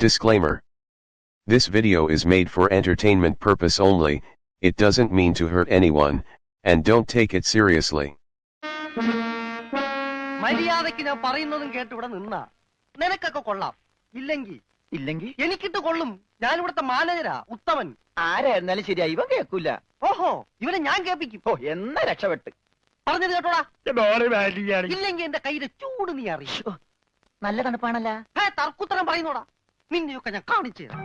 Disclaimer. This video is made for entertainment purpose only, it doesn't mean to hurt anyone, and don't take it seriously. മര്യാദയ്ക്ക് ഞാൻ പറയുന്നതും കേട്ട് ഇവിടെ നിന്നാ നിനക്കൊക്കെ കൊള്ളാം. ഇല്ലെങ്കിൽ എനിക്കിട്ട് കൊള്ളും. ഞാൻ ഇവിടുത്തെ മാനേജരാ, ഉത്തമൻ. ആരായിരുന്നാലും ശരിയാ, ഇവ കേൾക്കൂല. ഓഹോ, ഇവനെ ഞാൻ കേൾപ്പിക്കും. ഓ, എന്നാ രക്ഷപ്പെട്ട്. പറഞ്ഞത് കേട്ടോടാ. ഇല്ലെങ്കിൽ എന്റെ കയ്യിലെ ചൂട് നീ അറിയോ? നല്ല തണുപ്പാണല്ലോ. തർക്കുത്തരം പറയുന്നോടാ. നിന്നെയൊക്കെ ഞാൻ കാണിച്ചു തരാം.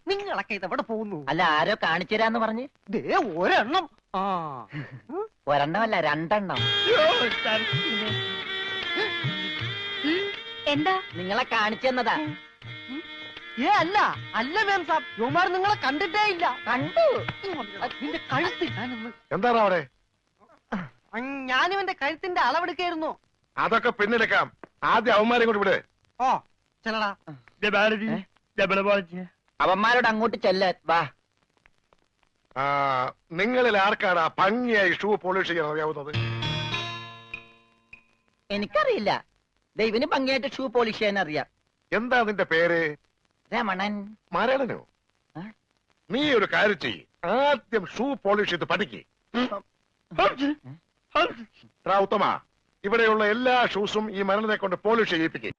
നിങ്ങളൊക്കെ ഇതെവിടെ പോകുന്നു? അല്ല, ആരോ കാണിച്ചു തരാന്ന് പറഞ്ഞ്. ദേ ഒരെണ്ണം. ഒരെണ്ണമല്ല, രണ്ടെണ്ണം. എന്താ? നിങ്ങളെ കാണിച്ചു തന്നതാ. അല്ല മേം സാബ്, യുവമാർ നിങ്ങളെ കണ്ടിട്ടേ ഇല്ല. കണ്ടു. നിന്റെ കഴുത്ത് ഞാനൊന്ന്. എന്താണ് അവിടെ? ഞാനിവന്റെ കഴുത്തിന്റെ അളവെടുക്കായിരുന്നു. അതൊക്കെ പിന്നെടുക്കാം. ആദ്യം അവന്മാരെ കൊണ്ട് വിട്. ഓ ചെല്ലടാ. അവന്മാരോട് അങ്ങോട്ട് ചെല്ല. വാ. നിങ്ങളിൽ ആർക്കാണ് ഭംഗിയായി ഷൂ പോളിഷ് ചെയ്യാൻ അറിയാവുന്നത്? എനിക്കറിയില്ല. ദൈവന് ഭംഗിയായിട്ട് ഷൂ പോളിഷ് ചെയ്യാൻ അറിയാം. എന്താ നിന്റെ പേര്? രമണൻ. മരണനോ? നീ ഒരു കാര്യം ചെയ്യ്, ആദ്യം ഷൂ പോളിഷ് ചെയ്ത് പഠിക്ക്. ഉത്തമ, ഇവിടെയുള്ള എല്ലാ ഷൂസും ഈ മരണനെ കൊണ്ട് പോളിഷ് ചെയ്യിപ്പിക്കും.